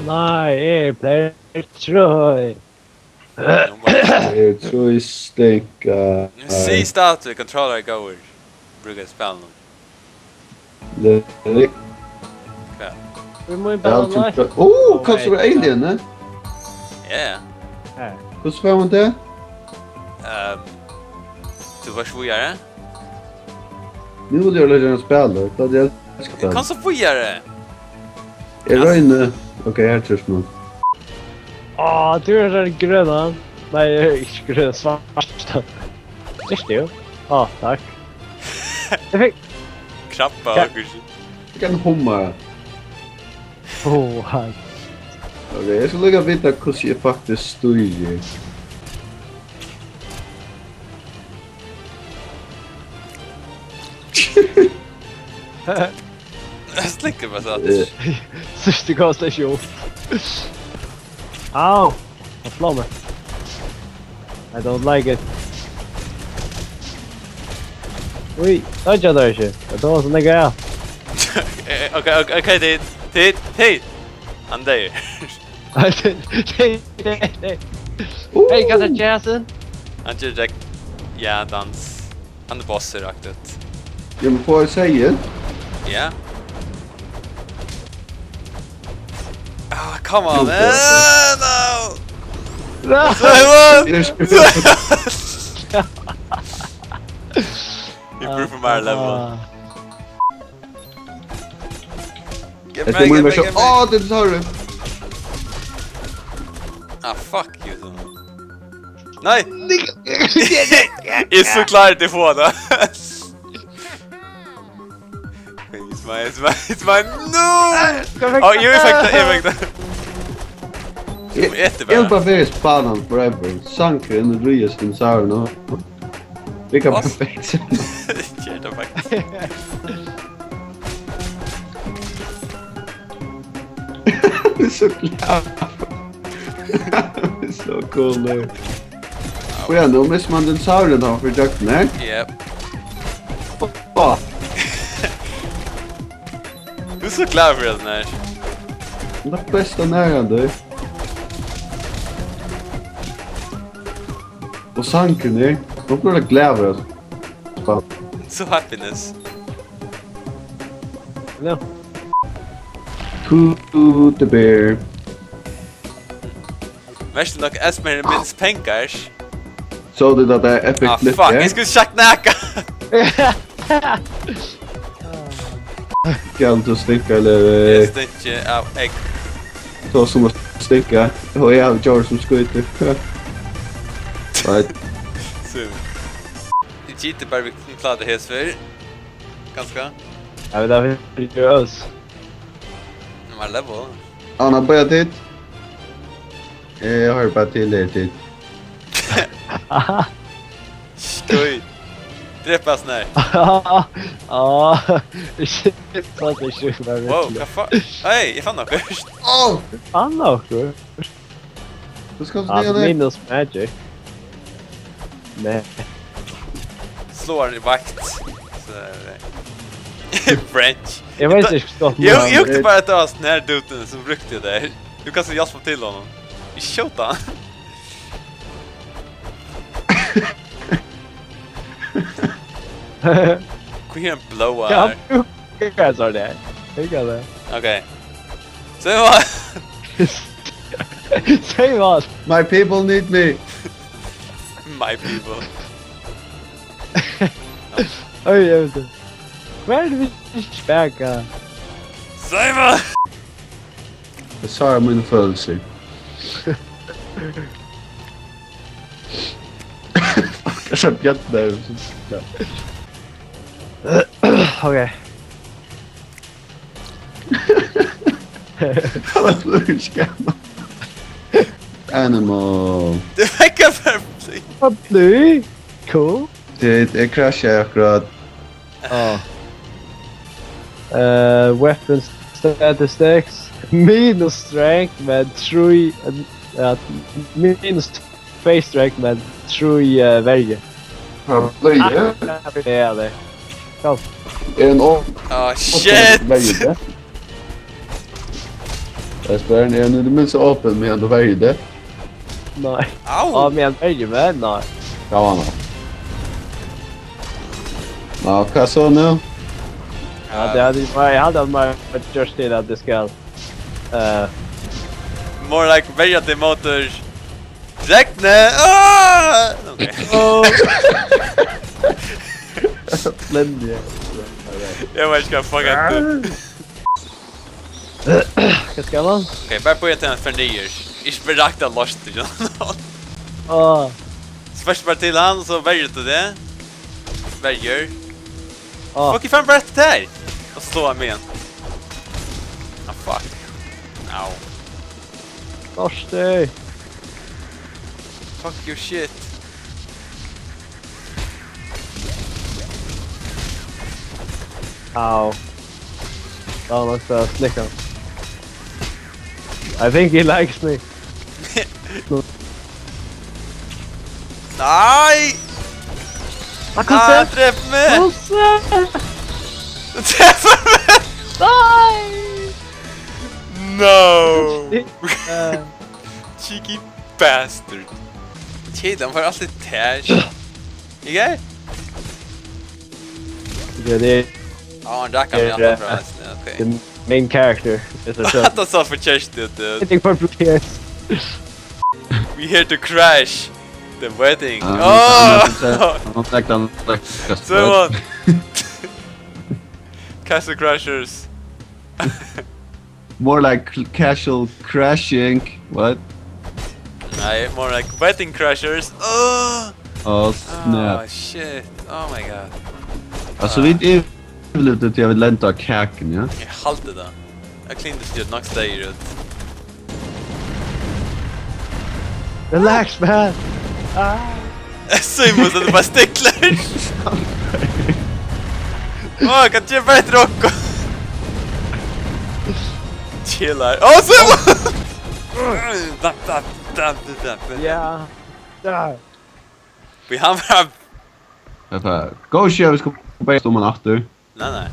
Nej, jeg pleier trøy. True steak. See start with controller goer. Brukar spela nu. Lyrik. Kvar. Vi må jo bare like. Kanskje det var alien, ne? Ja. Hvordan var man det? Du var svårare. Nu vill jag lägga en spel då. Det hade jag ska Kan så svårare. Jag rör okej, här törs man. Du är den gröna. Nej, inte grön, svart. Just det. Tack. Jag fick... Krabba Ja. och kanske. Jag kan homma. Hi. Okej, jag ska lägga vita hur jag faktiskt styr. Jag släcker bara så att. Sista gasstation. Ow! Jag slår mig. I don't like it. Oj, touch other shit. Jag tar sån där grej. Okay, Tate. I'm there. Hey, got a Jason? Han gör direkt. Ja, dans. Han är boss i raktet. Jag får jag säga. Ja. Ah, come on, man. No! No! Simon! Improve from our level. Get Jag me, ska get me, köra. get me. Det sa du. Ah, fuck you. Nej! Är så klart ifrån det. It's mine. No! Oh, you effekta. Jag bara för spanan forever. Sankren och ryas dinosaurierna. Vilka perfekt. Jävla fuck. Det är så klart. Det är så cool nu. Och ja, nu missar man dinosaurien har för jakten här. Yep. Du är så klar för den här. Det bästa nära du. Och sankren är. De blir glädje. Så happiness. No. To the bear. Värst nog Esbern minns pengar. Så det där är epic Ah, clip. fuck, jag skulle tjacka näka. Kan du sticka Jag eller stänkte av ägg. ta som att sticka. Och jag har George som skjuter. Right. Så. Det gick bara vi klarade det för. Ganska. Ja, men det är ju oss. De har level. Anna börjar dit. Jag har bara till er tid. Skoj. Träffas när. Shit, vad det är sjukt. Wow, vad fan. Hej, jag fann något först. Åh! Fan också. Du ska inte ner. Minus magic. Nej. Slår i vakt. Så French. Jag vet inte förstått. Jag åkte bara ett öst när duten som brukte där. Du kan så jaspa till honom. I shota. Kan en blow här. Jag sa det. Jag got det. Okej. Så vad? Säg vad. My people need me. My people. Oj, jag vet inte. Where do we späka? Säg vad? Jag sa min födelse. Jag sa bjött där. Okej. Alla flugskärmar. Animal. Det verkar perfekt. Vad blir? Cool. Det kraschar akkurat. Ja. Weapons statistics. Minus strength med 3... minus 2 strength med 3 värje. Har blöjor? Det är det. Kom. En Oh shit! Esbern, är nu minst öppen med ändå varje det. Nej. Au! Ja, men väljer med. Nej. Ja, no. Ja, vad så nu? Ja, det hade ju bara... Jag hade bara just till att det ska... More like very motors. Räkne! Ah! Okej. Oh! Splendid. Jag vet inte vad fånga inte. Vad ska man? Okej, bara börja till en förnyers. Inte berakta lost till någon. Åh. Först bara till han så väljer du det. Väljer. Åh. Okej, fan bara ett där. Och slå han med en. Ah, fuck. Au. Torstig. Fuck your shit. Ow. Oh, let's slick him. I think he likes me. Nej! Ah, träff mig! Träff mig! Nej! No! Cheeky bastard. Okej, den var alltid tärs. Ikke? Ja, det är Ja, han rackar mig alla bra. Okej. the main character. It's a show. Att han sa för chestet, I dude. think for players. We here to crash the wedding. I'm Oh! not like that. Someone! Castle Crashers. More like casual crashing. What? Nej, more like wedding crashers. Oh! Oh, Oh snap. shit. Oh my god. Alltså vi är lite att jag vill länta kaken, ja? Jag halte det. Jag klinte sig nok steg ut. Relax, man. Ah. Símun så det bara sticklar. Åh, kan du bara ett rocko? Chillar. Åh, Símun! Yeah. Ah. Vi har bara... Go share, vi ska bara stå man efter. Nej.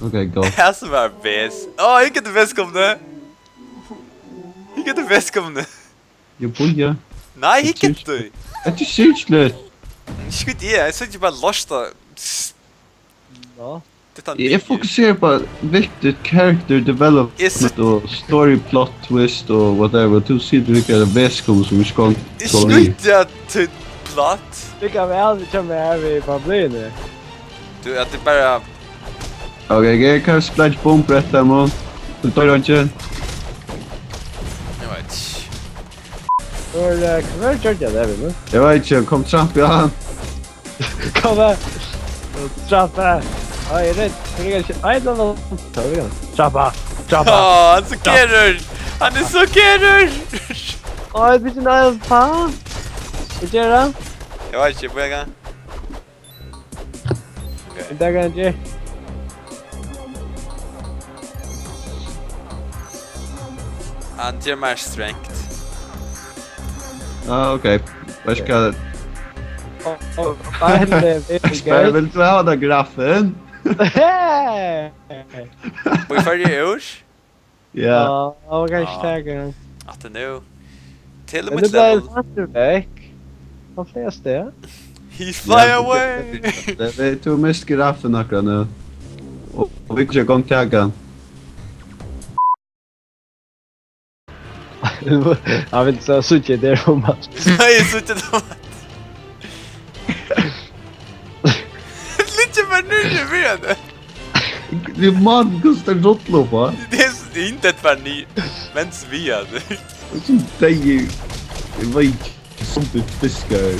Okej, go. Jag som var bäst. Åh, jag kan inte välkomna. Jag kan inte välkomna. Jag bojar. Nej, jag kan inte. Det är syrslut. Ska inte jag såg ju bara losta. Ja. Jag fokuserar på viktigt character development och story plot twist och whatever. Du ser vilka väskor som vi ska Ska inte jag till plott? Det kan vi aldrig ta med här vid Pablin. Du, att det bara... Okej, jag kan splash bomb rätta man. Du tar inte. Jag vet. Kommer du köra det nu? Jag vet inte, kom tramp i han. Kom här! Trappa! Ja, jag är rädd. Nej, då. Trappa! Åh, han sockerar! Han är sockerar! Åh, det blir så nära. Fan! Vad gör du? Jag vet inte, börja. Där kan jag inte. Han gör mer strength. Ja, okej. Vad ska... Vad hände? Esbern, vill du ha den grafen? Vi följer urs. Ja. Ja, kanske taggen. Att det nu. Till och Men med det blir level. vattenväck. Vad flest det? He fly away! Vi tog mest grafen akkurat nu. Och vi kan köra igång taggen. Jag vet inte så sushi det är om att. Nej, så inte då. Lite för nu vet det. Det är man kostar rottlopa. Det är inte ett för ny. Men vi hade. Som dig. Det var inte som du fiskar.